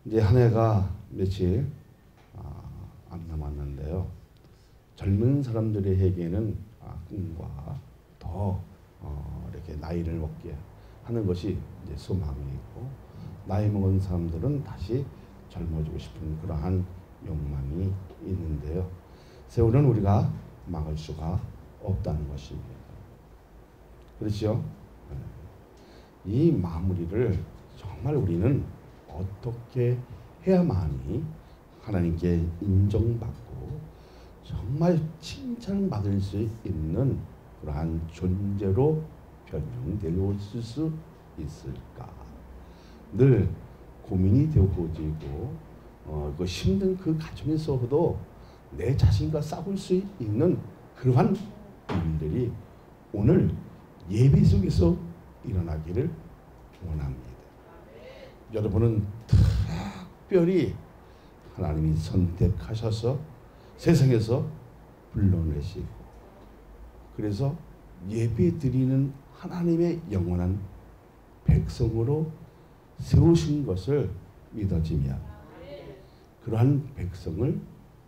이제 한 해가 며칠 안 남았는데요. 젊은 사람들에게는 꿈과 더 이렇게 나이를 먹게 하는 것이 이제 소망이 있고, 나이 먹은 사람들은 다시 젊어지고 싶은 그러한 욕망이 있는데요. 세월은 우리가 막을 수가 없다는 것입니다. 그렇죠? 이 마무리를 정말 우리는 어떻게 해야만이 하나님께 인정받고 정말 칭찬받을 수 있는 그러한 존재로 변형될 수 있을까? 늘 고민이 되어지고 그 힘든 그 가정에서도 내 자신과 싸울 수 있는 그러한 일들이 오늘 예배 속에서 일어나기를 원합니다. 여러분은 특별히 하나님이 선택하셔서 세상에서 불러내시고, 그래서 예배 드리는 하나님의 영원한 백성으로 세우신 것을 믿어지며, 그러한 백성을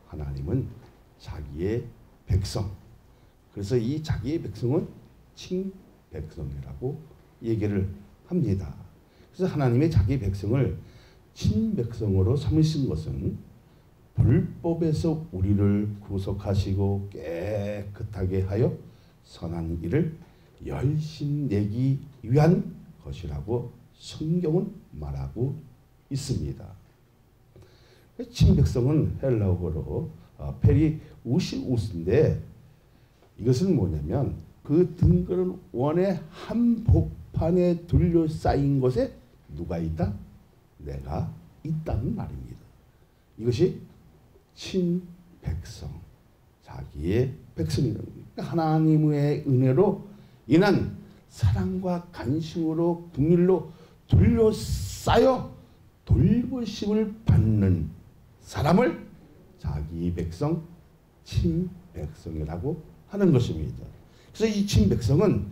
하나님은 자기의 백성, 그래서 이 자기의 백성은 친백성이라고 얘기를 합니다. 그래서 하나님의 자기 백성을 친백성으로 삼으신 것은 불법에서 우리를 구속하시고 깨끗하게 하여 선한 일을 열심내기 위한 것이라고 성경은 말하고 있습니다. 친백성은 헬라어로 페리우시우스인데, 이것은 뭐냐면 그 등거는 원의 한복판에 둘러싸인 것에 누가 있다? 내가 있다는 말입니다. 이것이 친백성, 자기의 백성이라는 거예요. 하나님의 은혜로 인한 사랑과 간심으로 긍휼로 둘러싸여 돌보심을 받는 사람을 자기 백성, 친백성이라고 하는 것입니다. 그래서 이 친백성은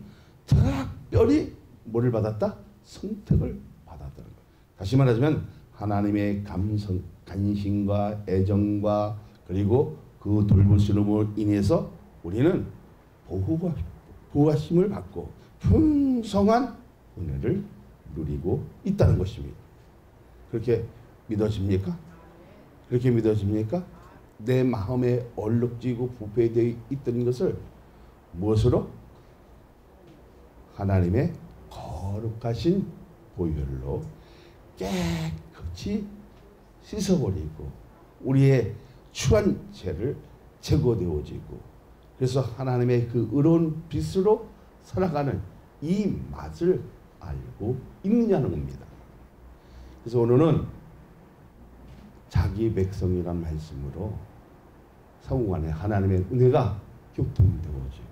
특별히 뭐를 받았다? 선택을 받았다는 거예요. 다시 말하자면 하나님의 간신과 애정과 그리고 그 돌보심으로 인해서 우리는 보호하심을 받고 풍성한 은혜를 누리고 있다는 것입니다. 그렇게 믿어집니까? 그렇게 믿어집니까? 내 마음에 얼룩지고 부패되어 있던 것을 무엇으로? 하나님의 거룩하신 보혈로 깨끗이 씻어버리고 우리의 추한 죄를 제거되어지고, 그래서 하나님의 그 의로운 빛으로 살아가는 이 맛을 알고 있느냐는 겁니다. 그래서 오늘은 자기 백성이란 말씀으로 상호간에 하나님의 은혜가 교통되어지고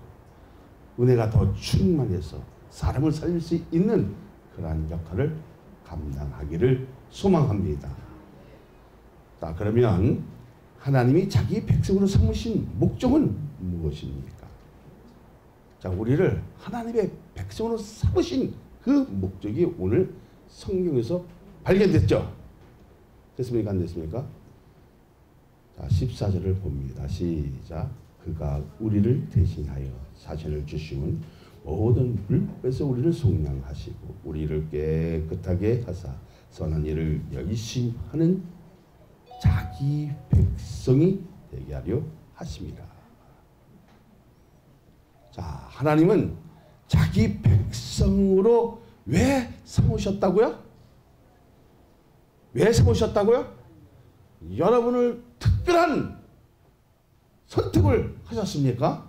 은혜가 더 충만해서 사람을 살릴 수 있는 그러한 역할을 감당하기를 소망합니다. 자, 그러면 하나님이 자기 백성으로 삼으신 목적은 무엇입니까? 자, 우리를 하나님의 백성으로 삼으신 그 목적이 오늘 성경에서 발견됐죠? 됐습니까? 안 됐습니까? 자, 14절을 봅니다. 시작. 그가 우리를 대신하여 자신을 주심은 모든 불법에서 우리를 속량하시고 우리를 깨끗하게 하사 선한 일을 열심히 하는 자기 백성이 되게 하려 하심이라. 자, 하나님은 자기 백성으로 왜 삼으셨다고요? 왜 삼으셨다고요? 여러분을 특별한 선택을 하셨습니까?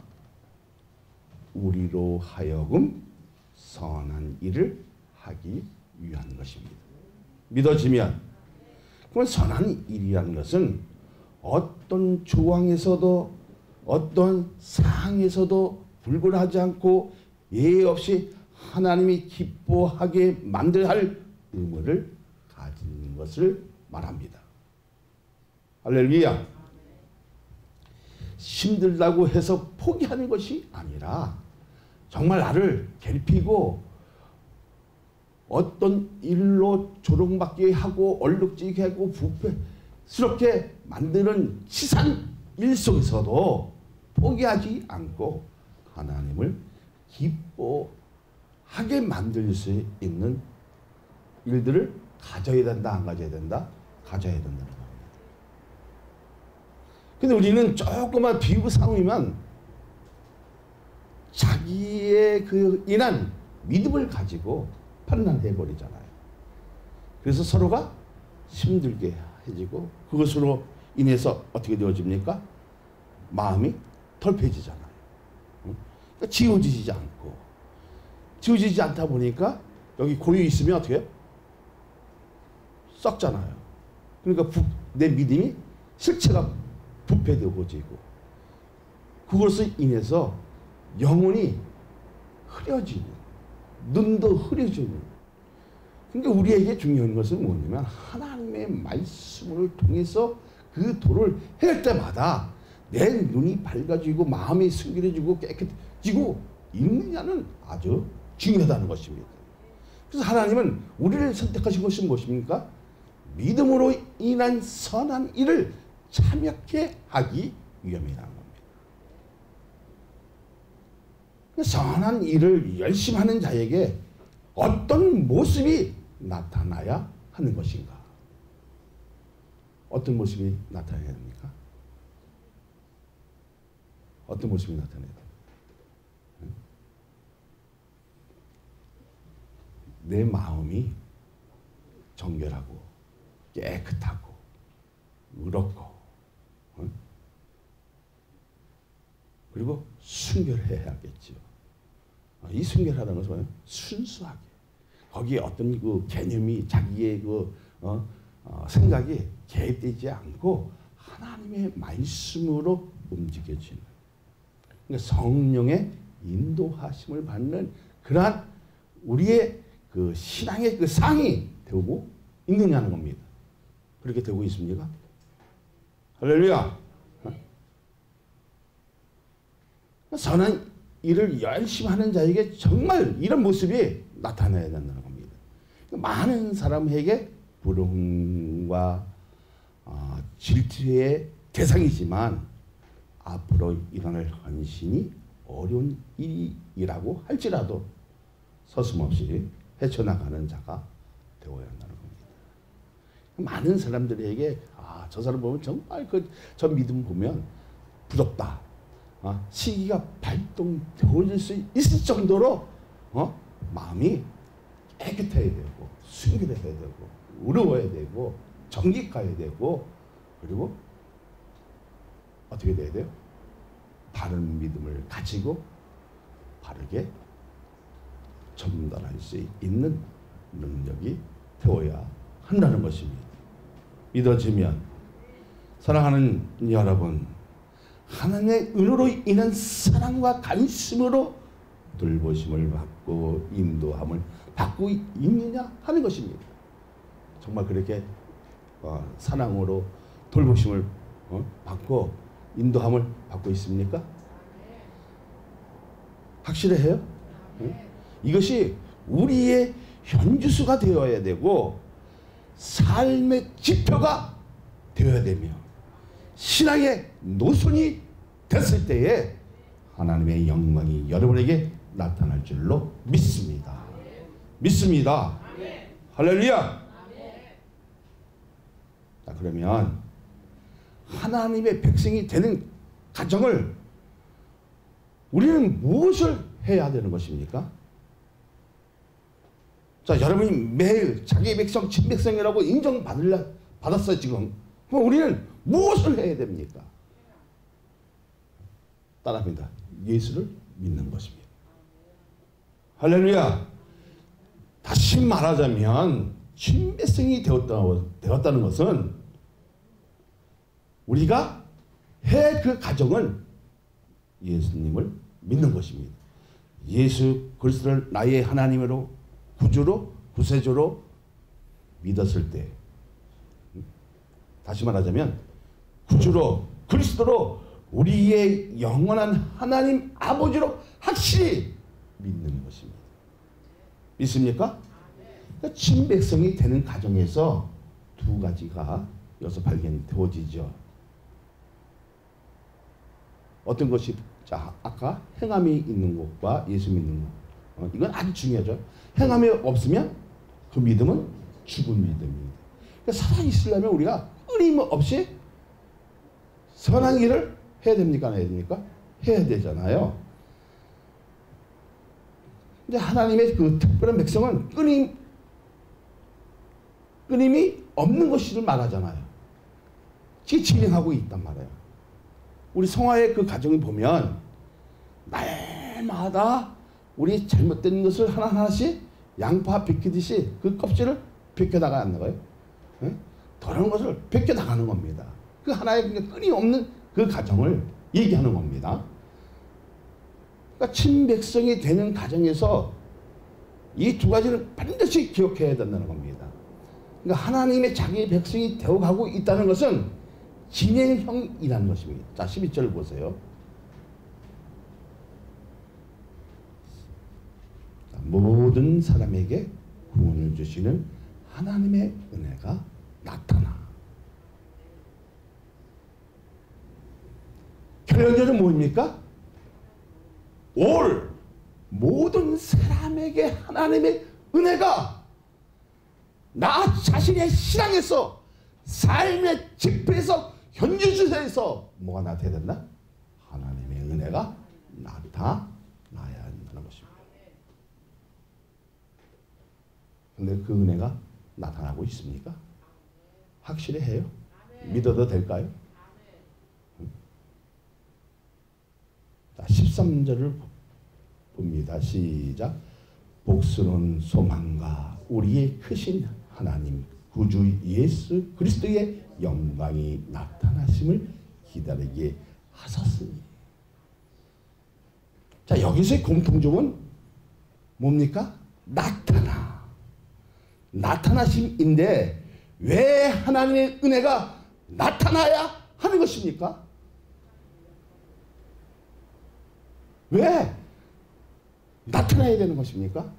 우리로 하여금 선한 일을 하기 위한 것입니다. 믿어지면, 그러면 선한 일이라는 것은 어떤 조항에서도 어떤 상황에서도 불굴하지 않고 예의 없이 하나님이 기뻐하게 만들어야 할 의무를 가진 것을 말합니다. 할렐루야. 힘들다고 해서 포기하는 것이 아니라 정말 나를 괴롭히고 어떤 일로 조롱받게 하고 얼룩지게 하고 부패스럽게 만드는 치산 일 속에서도 포기하지 않고 하나님을 기뻐하게 만들 수 있는 일들을 가져야 된다, 안 가져야 된다? 가져야 된다는 겁니다. 근데 우리는 조그만 비유 상황이면 자기의 그 인한 믿음을 가지고 판단해버리잖아요. 그래서 서로가 힘들게 해지고 그것으로 인해서 어떻게 되어집니까? 마음이 덜해지잖아요. 그러니까 지워지지 않고, 지워지지 않다 보니까 여기 고유 있으면 어떻게 해요? 썩잖아요. 그러니까 내 믿음이 실체가 부패되어지고 그것을 인해서 영혼이 흐려지는, 눈도 흐려지는. 그러니까 우리에게 중요한 것은 뭐냐면 하나님의 말씀을 통해서 그 도를 해갈 때마다 내 눈이 밝아지고 마음이 순결해지고 깨끗해지고 있느냐는 아주 중요하다는 것입니다. 그래서 하나님은 우리를 선택하신 것이 무엇입니까? 믿음으로 인한 선한 일을 참여케 하기 위함이라는 겁니다. 선한 일을 열심히 하는 자에게 어떤 모습이 나타나야 하는 것인가? 어떤 모습이 나타나야 합니까? 어떤 모습이 나타나야 됩니까? 내 마음이 정결하고 깨끗하고 의롭고 그리고 순결해야겠죠. 이 순결하다는 것은 뭐예요? 순수하게. 거기에 어떤 그 개념이 자기의 그 생각이 개입되지 않고 하나님의 말씀으로 움직여지는. 그러니까 성령의 인도하심을 받는 그러한 우리의 그 신앙의 그 상이 되고 있느냐는 겁니다. 그렇게 되고 있습니까? 할렐루야. 선한 일을 열심히 하는 자에게 정말 이런 모습이 나타나야 된다는 겁니다. 많은 사람에게 부러움과 질투의 대상이지만 앞으로 일어날 헌신이 어려운 일이라고 할지라도 서슴없이 헤쳐나가는 자가 되어야 한다는 겁니다. 많은 사람들에게 저 사람 보면 정말 저 믿음 보면 부럽다. 시기가 발동되어질 수 있을 정도로 마음이 깨끗해야 되고 순결해야 되고 의로워야 되고 정직해야 되고 그리고 어떻게 돼야 돼요? 바른 믿음을 가지고 바르게 전달할 수 있는 능력이 되어야 한다는 것입니다. 믿어지면 사랑하는 여러분, 하나님의 은혜로 인한 사랑과 관심으로 돌보심을 받고 인도함을 받고 있느냐 하는 것입니다. 정말 그렇게 사랑으로 돌보심을 받고 인도함을 받고 있습니까? 확실해요? 이것이 우리의 현주소가 되어야 되고 삶의 지표가 되어야 되며 신앙의 노선이 됐을 때에 하나님의 영광이 여러분에게 나타날 줄로 믿습니다. 믿습니다. 할렐루야. 자, 그러면 하나님의 백성이 되는 가정을 우리는 무엇을 해야 되는 것입니까? 자, 여러분이 매일 자기 백성, 친백성이라고 인정받았어요, 지금. 그럼 우리는 무엇을 해야 됩니까? 따라합니다. 예수를 믿는 것입니다. 할렐루야. 다시 말하자면 친백성이 되었다는 것은 우리가 해 그 가정은 예수님을 믿는 것입니다. 예수 그리스도를 나의 하나님으로 구주로 구세주로 믿었을 때, 다시 말하자면 구주로 그리스도로 우리의 영원한 하나님 아버지로 확실히 믿는 것입니다. 믿습니까? 그러니까 친백성이 되는 과정에서 두 가지가 여기서 발견되어지죠. 어떤 것이, 자, 아까 행함이 있는 것과 예수 믿는 것, 이건 아주 중요하죠. 행함이 없으면 그 믿음은 죽은 믿음입니다. 그러니까 살아있으려면 우리가 끊임없이 선한 일을 해야 됩니까? 안 해야 됩니까? 해야 되잖아요. 근데 하나님의 그 특별한 백성은 끊임이 없는 것을 말하잖아요. 지금 진행하고 있단 말이에요. 우리 성화의 그 과정을 보면 날마다 우리 잘못된 것을 하나하나씩 양파 벗기듯이 그 껍질을 벗겨나가 안 나가요. 더러운 것을 벗겨나가는 겁니다. 그 하나의 끊임없는 그 과정을 얘기하는 겁니다. 그러니까 친백성이 되는 과정에서 이 두 가지를 반드시 기억해야 된다는 겁니다. 그러니까 하나님의 자기 백성이 되어가고 있다는 것은 진행형이라는 것입니다. 자, 12절 보세요. 자, 모든 사람에게 구원을 주시는 하나님의 은혜가 나타나. 결론적으로 뭡니까? 올 모든 사람에게 하나님의 은혜가 나 자신의 신앙에서 삶의 집회에서 현주주에서 뭐가 나타나야 된다? 하나님의 은혜가 나타나야 한다는 것입니다. 그런데 그 은혜가 나타나고 있습니까? 확실히 해요? 믿어도 될까요? 자, 13절을 봅니다. 시작. 복스러운 소망과 우리의 크신 하나님 구주 예수 그리스도의 영광이 나타나심을 기다리게 하셨으니. 자, 여기서의 공통점은 뭡니까? 나타나심인데 왜 하나님의 은혜가 나타나야 하는 것입니까? 왜 나타나야 되는 것입니까?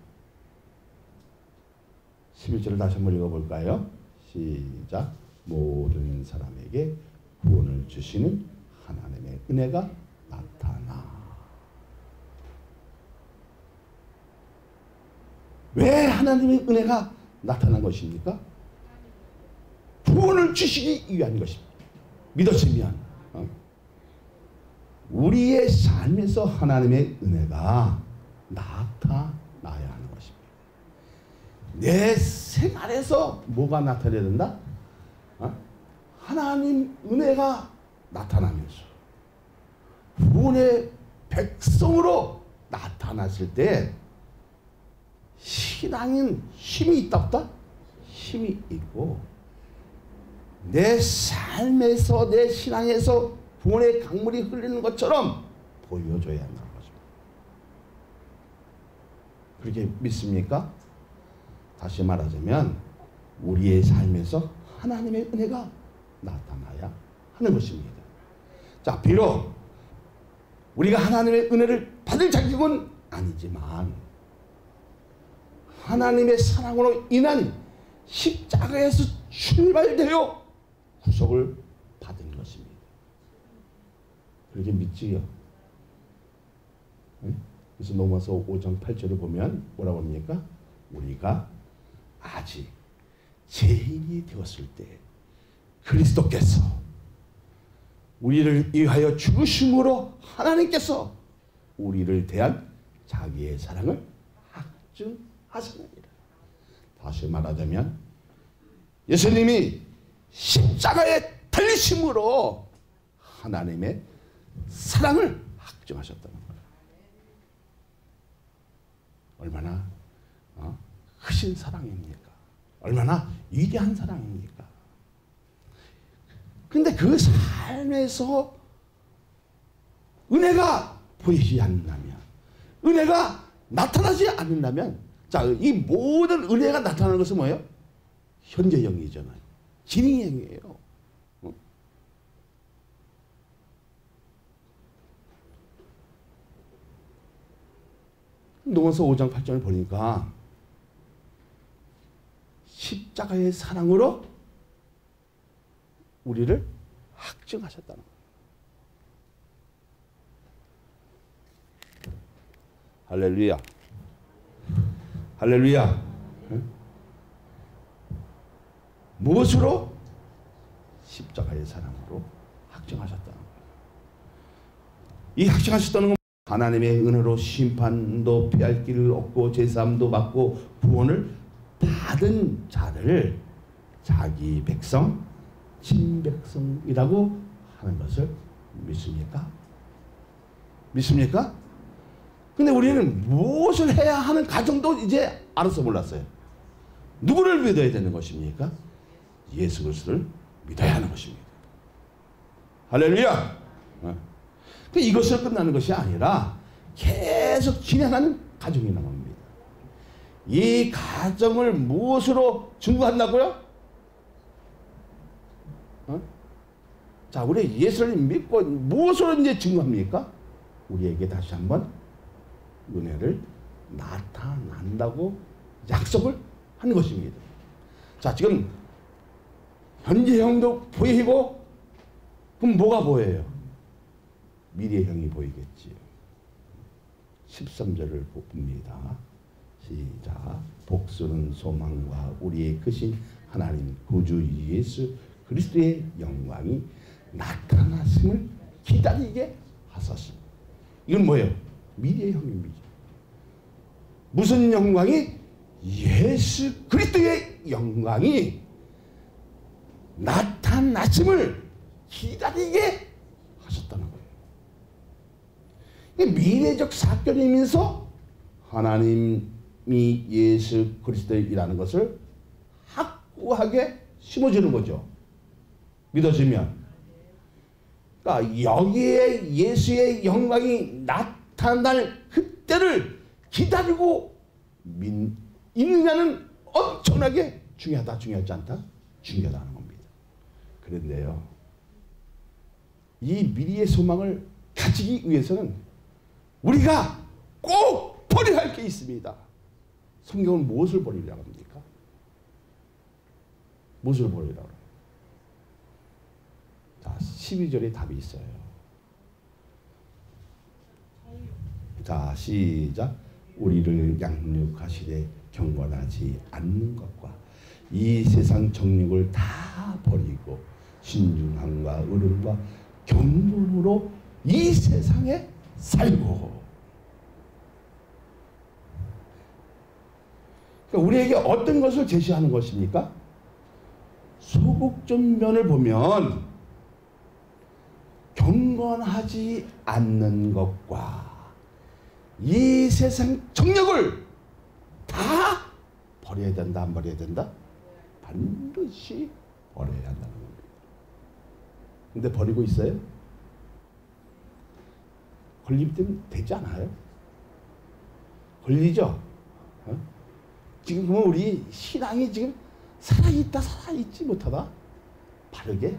11절을 다시 한번 읽어볼까요? 시작. 모든 사람에게 구원을 주시는 하나님의 은혜가 나타나. 왜 하나님의 은혜가 나타난 것입니까? 구원을 주시기 위한 것입니다. 믿었으면 우리의 삶에서 하나님의 은혜가 나타나야 하는 것입니다. 내 생활에서 뭐가 나타나야 된다? 하나님 은혜가 나타나면서 구원의 백성으로 나타났을 때 신앙인 힘이 있다 없다? 힘이 있고 내 삶에서 내 신앙에서 구원의 강물이 흐르는 것처럼 보여줘야 한다는 것입니다. 그렇게 믿습니까? 다시 말하자면 우리의 삶에서 하나님의 은혜가 나타나야 하는 것입니다. 자, 비록 우리가 하나님의 은혜를 받을 자격은 아니지만 하나님의 사랑으로 인한 십자가에서 출발되어 구속을 받은 것입니다. 그렇게 믿지요? 그래서 로마서 5장 8절을 보면 뭐라고 합니까? 우리가 아직 죄인이 되었을 때 그리스도께서 우리를 위하여 죽으심으로 하나님께서 우리를 대한 자기의 사랑을 확증하셨느니라. 다시 말하자면 예수님이 십자가에 달리심으로 하나님의 사랑을 확증하셨다는 거예요. 얼마나 크신 사랑입니까? 얼마나 위대한 사랑입니까? 근데 그 삶에서 은혜가 보이지 않는다면, 은혜가 나타나지 않는다면, 자, 이 모든 은혜가 나타나는 것은 뭐예요? 현재형이잖아요. 진행형이에요. 로마서 5장 8절을 보니까 십자가의 사랑으로 우리를 확증하셨다는 거예요. 할렐루야. 할렐루야. 응? 무엇으로? 십자가의 사랑으로 확증하셨다는 거예요. 이 확증하셨다는 건 하나님의 은혜로 심판도 피할 길을 얻고 제사함도 받고 구원을 받은 자를 자기 백성, 친백성이라고 하는 것을 믿습니까? 믿습니까? 근데 우리는 무엇을 해야 하는 가정도 이제 알아서 몰랐어요. 누구를 믿어야 되는 것입니까? 예수 그리스도를 믿어야 하는 것입니다. 할렐루야. 이것으로 끝나는 것이 아니라 계속 진행하는 가정이 있는 겁니다. 이 가정을 무엇으로 증거한다고요? 자, 우리 예수를 믿고 무엇으로 이제 증거합니까? 우리에게 다시 한번 은혜를 나타난다고 약속을 하는 것입니다. 자, 지금 현재형도 보이고, 그럼 뭐가 보여요? 미래형이 보이겠지요. 13절을 봅니다. 시작. 복수는 소망과 우리의 크신 하나님 구주 예수 그리스도의 영광이 나타났음을 기다리게 하소서. 이건 뭐예요? 미래형입니다. 무슨 영광이? 예수 그리스도의 영광이 나타났음을 기다리게 하셨다는 거예요. 미래적 사건이면서 하나님이 예수 그리스도이라는 것을 확고하게 심어주는 거죠. 믿어지면. 그러니까 여기에 예수의 영광이 나타날 그때를 기다리고 있느냐는 엄청나게 중요하다, 중요하지 않다? 중요하다는 겁니다. 그런데요, 이 미래의 소망을 가지기 위해서는 우리가 꼭 버려야 할 게 있습니다. 성경은 무엇을 버리라고 합니까? 무엇을 버리라고 합니까? 자, 12절에 답이 있어요. 자, 시작. 우리를 양육하시되 경건하지 않는 것과 이 세상 정욕을 다 버리고 신중함과 의름과 경건으로 이 세상에 살고. 그러니까 우리에게 어떤 것을 제시하는 것입니까? 소극전면을 보면 경건하지 않는 것과 이 세상 정욕을 다 버려야 된다, 안 버려야 된다? 반드시 버려야 한다는 겁니다. 근데 버리고 있어요? 걸리면 되지 않아요? 걸리죠? 지금 보면 우리 신앙이 지금 살아있다, 살아있지 못하다? 바르게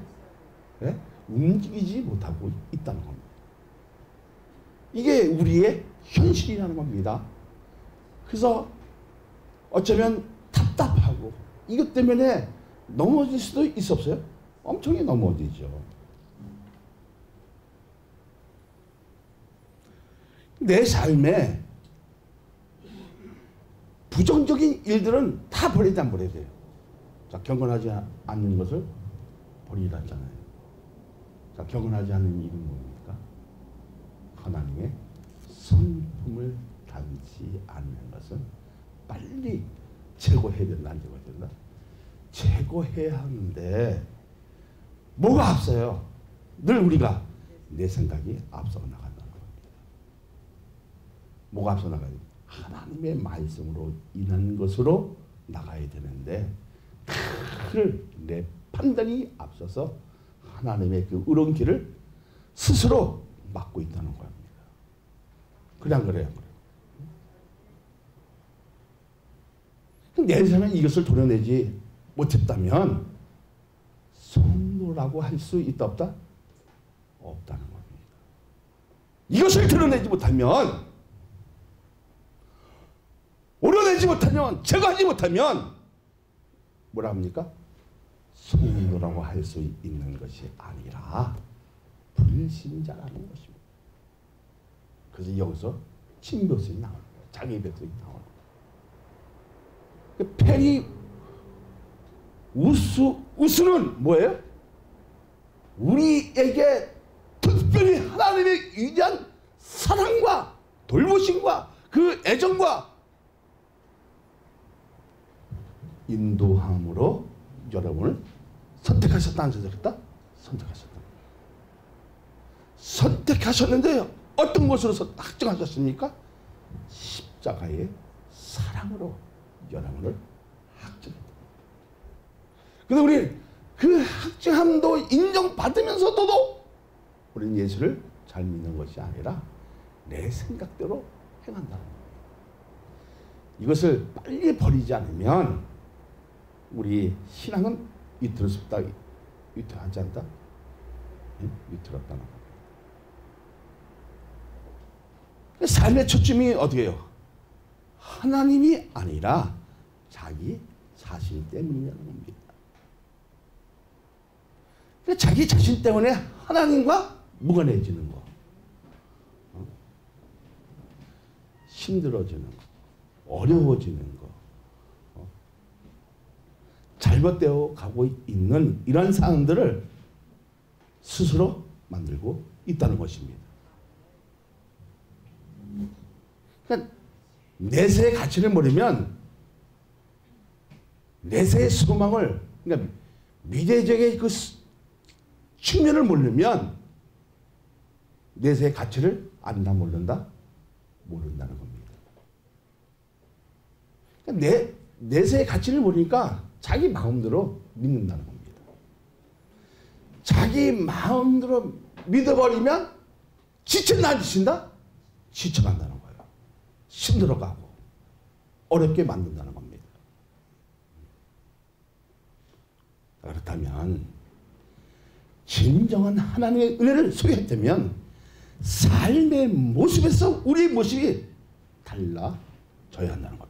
움직이지 못하고 있다는 겁니다. 이게 우리의 현실이라는 겁니다. 그래서 어쩌면 답답하고 이것 때문에 넘어질 수도 있었어요. 엄청나게 넘어지죠. 내 삶에 부정적인 일들은 다 버리지 안 버려야 돼요. 자, 경건하지 않는 것을 버리라 했잖아요. 자, 경건하지 않는 일은 뭡니까? 하나님의 성품을 닮지 않는 것은 빨리 제거해야 된다, 안 제거해야 된다? 제거해야 하는데 뭐가 앞서요? 늘 우리가 내 생각이 앞서 나간다는 겁니다. 뭐가 앞서 나가요? 하나님의 말씀으로 인한 것으로 나가야 되는데 늘 내 판단이 앞서서 하나님의 그 의로운 길을 스스로 막고 있다는 겁니다. 그래 안 그래요? 내 삶에 이것을 도려내지 못했다면 성도라고 할 수 있다 없다? 없다는 겁니다. 이것을 드러내지 못하면, 오려내지 못하면, 제거하지 못하면 뭐라 합니까? 성도라고 할 수 있는 것이 아니라 불신자라는 것입니다. 그래서 여기서 친백성이 나오는 거예요. 자기 백성이 나오는 거예요. 페리 우스는 뭐예요? 우리에게 특별히 하나님의 위대한 사랑과 돌보심과 그 애정과 인도함으로 여러분을 선택하셨다 안 선택했다? 선택하셨다. 선택하셨는데요. 어떤 것으로 확정하셨습니까? 십자가의 사랑으로 여러분을 확정했다. 근데 우리 그 확정함도 인정받으면서도 우리는 예수를 잘 믿는 것이 아니라 내 생각대로 행한다는 거예요. 이것을 빨리 버리지 않으면 우리 신앙은 위태롭다, 위태하지 않다? 위태롭다는 거예요. 삶의 초점이 어떻게 해요? 하나님이 아니라 자기 자신 때문이라는 겁니다. 자기 자신 때문에 하나님과 무관해지는 거, 힘들어지는 거, 어려워지는 거, 잘못되어 가고 있는 이런 상황들을 스스로 만들고 있다는 것입니다. 그러니까 내세의 가치를 모르면 내세의 소망을, 그러니까 미래적의 그 측면을 모르면 내세의 가치를 안다 모른다? 모른다는 겁니다. 그러니까 내세의 가치를 모르니까 자기 마음대로 믿는다는 겁니다. 자기 마음대로 믿어버리면 지쳤나 안 지친다? 지쳐간다는 거예요. 힘들어가고 어렵게 만든다는 겁니다. 그렇다면 진정한 하나님의 은혜를 소유했다면 삶의 모습에서 우리의 모습이 달라져야 한다는 겁니다.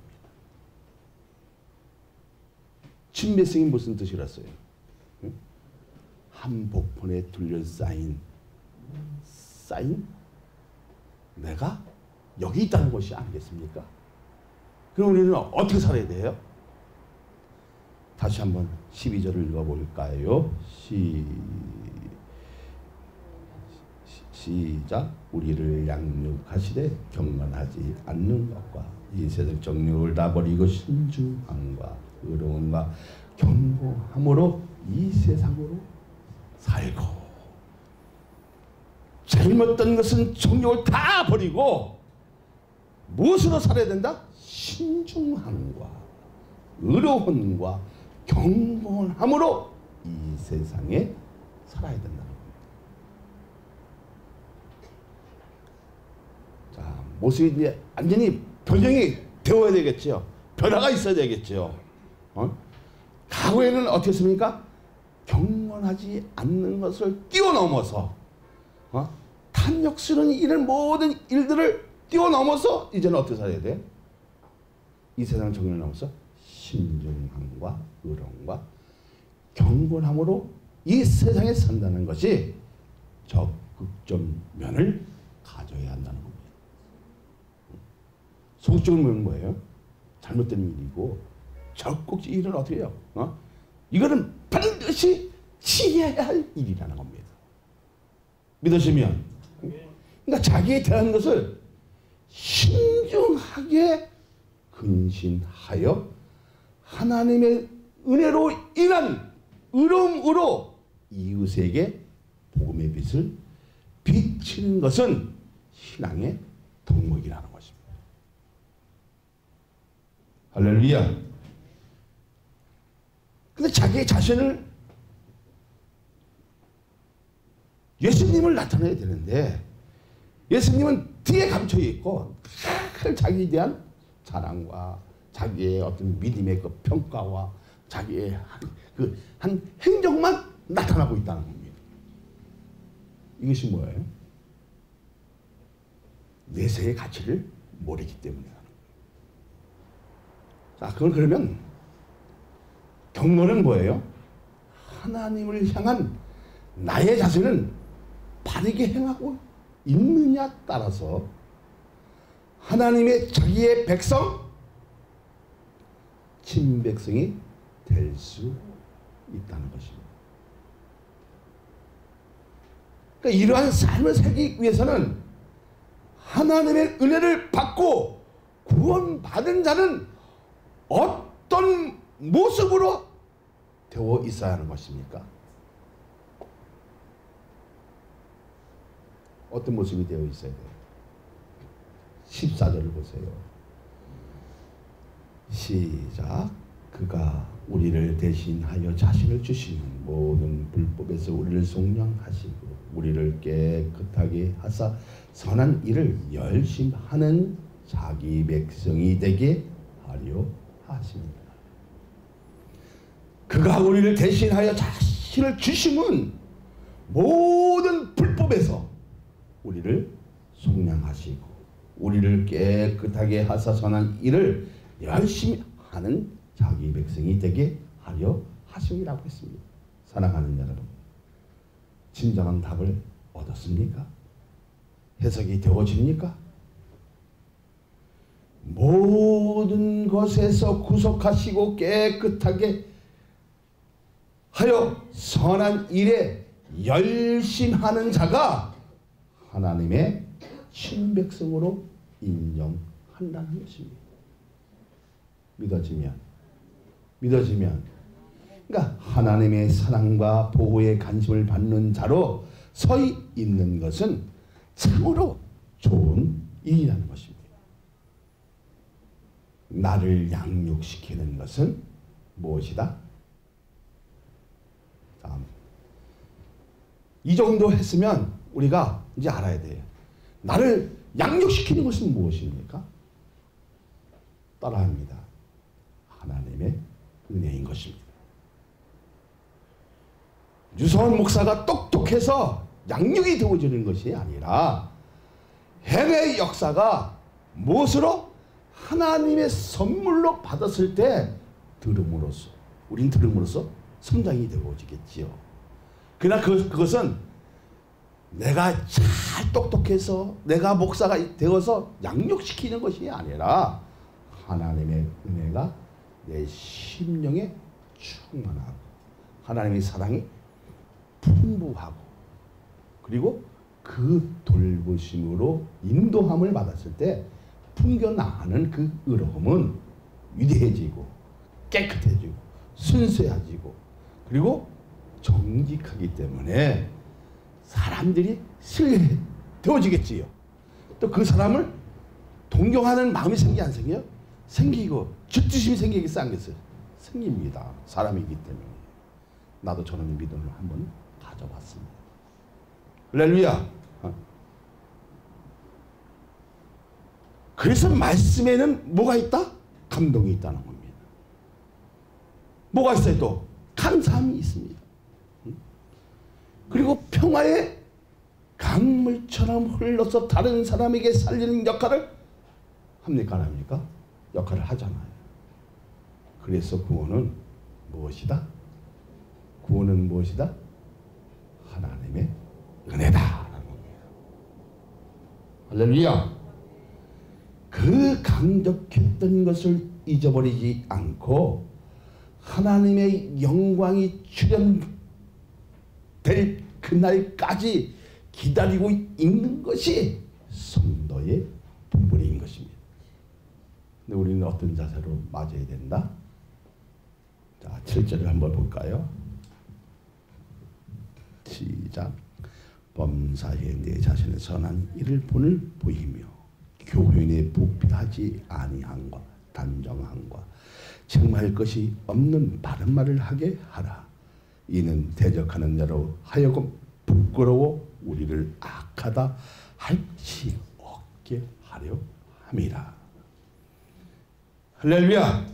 침례성이 무슨 뜻이라서요? 한복판에 둘러싸인 사인? 내가 여기 있다는 것이 아니겠습니까? 그럼 우리는 어떻게 살아야 돼요? 다시 한번 12절을 읽어볼까요? 시작. 우리를 양육하시되 경건하지 않는 것과 이 세상 정욕을 다 버리고 신중함과 의로움과 경고함으로 이 세상으로 살고, 잘못된 것은 정욕을 다 버리고 무엇으로 살아야 된다? 신중함과 의로움과 경건함으로 이 세상에 살아야 된다는 겁니다. 자, 모습이 이제 완전히 변형이 되어야 되겠죠. 변화가 있어야 되겠죠. 과거에는 어떻게 했습니까? 경건하지 않는 것을 뛰어넘어서 탐욕스러운 이런 모든 일들을 뛰어넘어서 이제는 어떻게 살아야 돼? 이 세상 정령을 넘어서 신중함과 의로움과 경건함으로 이 세상에 산다는 것이 적극적면을 가져야 한다는 겁니다. 소극적인 면은 뭐예요? 잘못된 일이고, 적극적 일은 어떻게 해요? 이거는 반드시 취해야 할 일이라는 겁니다. 믿으시면. 그러니까 자기에 대한 것을 신중하게 근신하여 하나님의 은혜로 인한 의로움으로 이웃에게 복음의 빛을 비치는 것은 신앙의 덕목이라는 것입니다. 할렐루야. 근데 자기 자신을, 예수님을 나타내야 되는데 예수님은 뒤에 감춰 있고 자기에 대한 자랑과 자기의 어떤 믿음의 그 평가와 자기의 한 행정만 나타나고 있다는 겁니다. 이것이 뭐예요? 내세의 가치를 모르기 때문이라는 거예요. 자, 그걸 그러면 경고는 뭐예요? 하나님을 향한 나의 자세는 바르게 행하고 있느냐 따라서 하나님의 자기의 백성, 친백성이 될 수 있다는 것입니다. 그러니까 이러한 삶을 살기 위해서는 하나님의 은혜를 받고 구원받은 자는 어떤 모습으로 되어 있어야 하는 것입니까? 어떤 모습이 되어 있어야 돼요? 14절을 보세요. 시작. 그가 우리를 대신하여 자신을 주시는 모든 불법에서 우리를 속량하시고 우리를 깨끗하게 하사 선한 일을 열심히 하는 자기 백성이 되게 하려 하십니다. 그가 우리를 대신하여 자신을 주심은 모든 불법에서 우리를 속량하시고 우리를 깨끗하게 하사 선한 일을 열심히 하는 자기 백성이 되게 하려 하심이라고 했습니다. 사랑하는 여러분, 진정한 답을 얻었습니까? 해석이 되어집니까? 모든 것에서 구속하시고 깨끗하게 하여 선한 일에 열심하는 자가 하나님의 친백성으로 인정한다는 것입니다. 믿어지면 그러니까 하나님의 사랑과 보호에 관심을 받는 자로 서 있는 것은 참으로 좋은 일이라는 것입니다. 나를 양육시키는 것은 무엇이다? 다음. 이 정도 했으면 우리가 이제 알아야 돼요. 나를 양육시키는 것은 무엇입니까? 따라합니다. 하나님의 은혜인 것입니다. 유서원 목사가 똑똑해서 양육이 되어지는 것이 아니라 행의 역사가 무엇으로? 하나님의 선물로 받았을 때 들음으로써 우린 들음으로써 성장이 되어지겠지요. 그러나 그것은 내가 잘 똑똑해서 내가 목사가 되어서 양육시키는 것이 아니라 하나님의 은혜가 내 심령에 충만하고 하나님의 사랑이 풍부하고 그리고 그 돌보심으로 인도함을 받았을 때 풍겨나가는 그 의로움은 위대해지고 깨끗해지고 순수해지고 그리고 정직하기 때문에 사람들이 되어지겠지요. 또 그 사람을 동경하는 마음이 생기 안 생겨요? 생기고 질투심이 생기겠어요? 안 겠어요? 생깁니다. 사람이기 때문에. 나도 저는 믿음을 한번 가져봤습니다. 할렐루야. 그래서 말씀에는 뭐가 있다? 감동이 있다는 겁니다. 뭐가 있어요 또? 감사함이 있습니다. 그리고 평화의 강물처럼 흘러서 다른 사람에게 살리는 역할을 합니까? 안 합니까? 역할을 하잖아요. 그래서 구원은 무엇이다? 구원은 무엇이다? 하나님의 은혜다라는 겁니다. 할렐루야. 그 강력했던 것을 잊어버리지 않고 하나님의 영광이 출현될 그날까지 기다리고 있는 것이 성도의 본분인 것입니다. 근데 우리는 어떤 자세로 맞아야 된다? 자, 7절을 한번 볼까요? 시작. 범사에 내 자신의 선한 일을 본을 보이며 교훈에 부패하지 아니함과 단정함과 책망할 것이 없는 바른 말을 하게 하라. 이는 대적하는 자로 하여금 부끄러워 우리를 악하다 할 수 없게 하려 함이라. 할렐루야.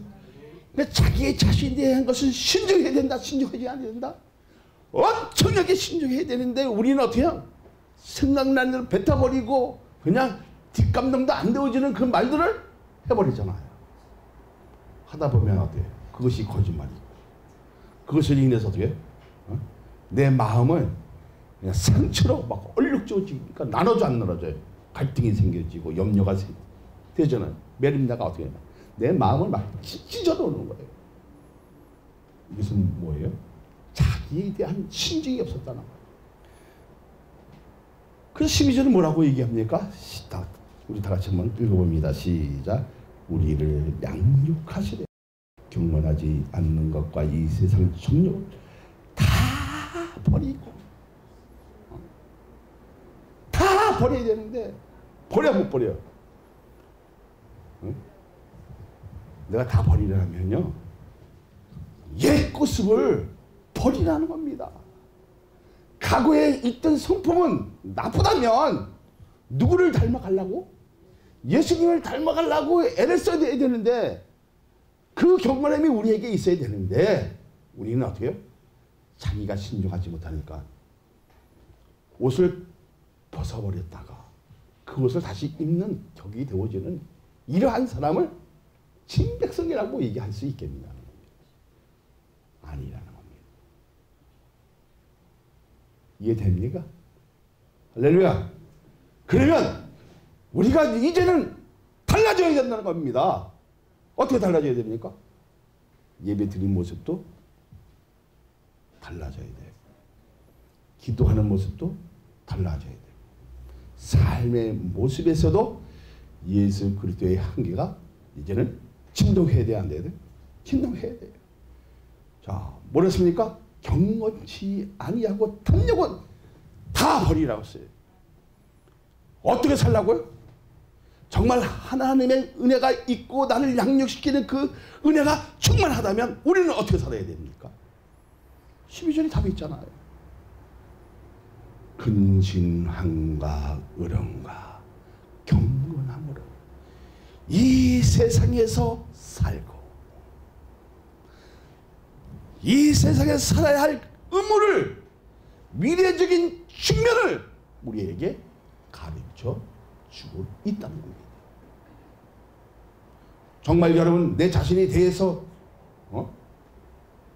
그러니까 자기의 자신에 대한 것은 신중해야 된다. 신중하지 않아야 된다. 엄청나게 신중해야 되는데 우리는 어떻게 해요? 생각나는 대로 뱉어버리고 그냥 뒷감당도 안 되어지는 그 말들을 해버리잖아요. 하다 보면 어때요? 그것이 거짓말이고 그것을 인해서 어떻게 내 마음을 그냥 상처로 막 얼룩져지니까 나눠져 안 나눠져요. 갈등이 생겨지고 염려가 되잖아요. 메림나가 어떻게 해요? 내 마음을 막 찢어놓는 거예요. 이것은 뭐예요? 자기에 대한 신중이 없었다는 거예요. 그래서 12절은 뭐라고 얘기합니까? 우리 다 같이 한번 읽어봅니다. 시작. 우리를 양육하시되 경건하지 않는 것과 이 세상 정욕을 다 버리고 다 버려야 되는데 버려 못 버려? 응? 내가 다 버리려면요 옛 모습을 버리라는 겁니다. 과거에 있던 성품은 나쁘다면 누구를 닮아가려고? 예수님을 닮아가려고 애를 써야 되는데 그 경건함이 우리에게 있어야 되는데 우리는 어떻게 해요? 자기가 신중하지 못하니까 옷을 벗어버렸다가 그 옷을 다시 입는 격이 되어지는 이러한 사람을 친백성이라고 얘기할 수 있겠느냐? 아니라는 겁니다. 이해됩니까? 할렐루야. 그러면 우리가 이제는 달라져야 된다는 겁니다. 어떻게 달라져야 됩니까? 예배 드리는 모습도 달라져야 돼요. 기도하는 모습도 달라져야 돼요. 삶의 모습에서도 예수 그리스도의 한계가 이제는 침동해야 돼야 안 돼야 돼요? 침동해야 돼요. 자, 뭐랬습니까? 경건치 아니하고 탐욕은 다 버리라고 했어요. 어떻게 살라고요? 정말 하나님의 은혜가 있고 나를 양육시키는 그 은혜가 충만하다면 우리는 어떻게 살아야 됩니까? 12절이 답이 있잖아요. 근신함과 의령과 경건함으로 이 세상에서 살고 이 세상에서 살아야 할 의무를 미래적인 측면을 우리에게 가르쳐 주고 있다는 겁니다. 정말 여러분 내 자신에 대해서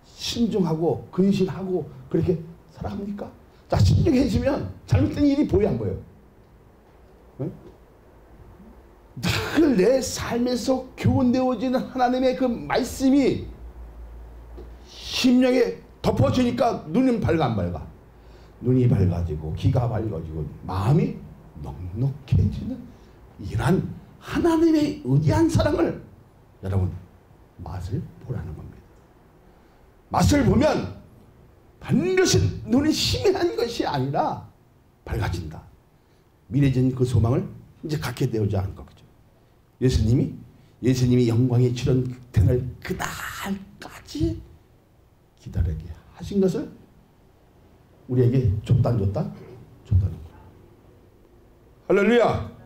신중하고 근신하고 그렇게 살아갑니까? 자, 신중해지면 잘못된 일이 보여 안 보여? 늘 내 삶에서 교훈되어지는 하나님의 그 말씀이 심령에 덮어지니까 눈은 밝아 안 밝아? 눈이 밝아지고 귀가 밝아지고 마음이 넉넉해지는 이러한 하나님의 의지한 사랑을 여러분 맛을 보라는 겁니다. 맛을 보면 반드시 눈이 희미한 것이 아니라 밝아진다. 미래진 그 소망을 이제 갖게 되어야 하는 거죠. 예수님이 영광의 치른 그날 그날까지 기다리게 하신 것을 우리에게 줬다 안 줬다? 줬다는 거예요. 할렐루야.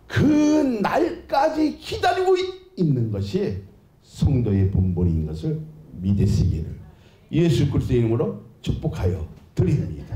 그 날까지 기다리고 있는 것이 성도의 본분인 것을 믿으시기를 예수 그리스도의 이름으로 축복하여 드립니다.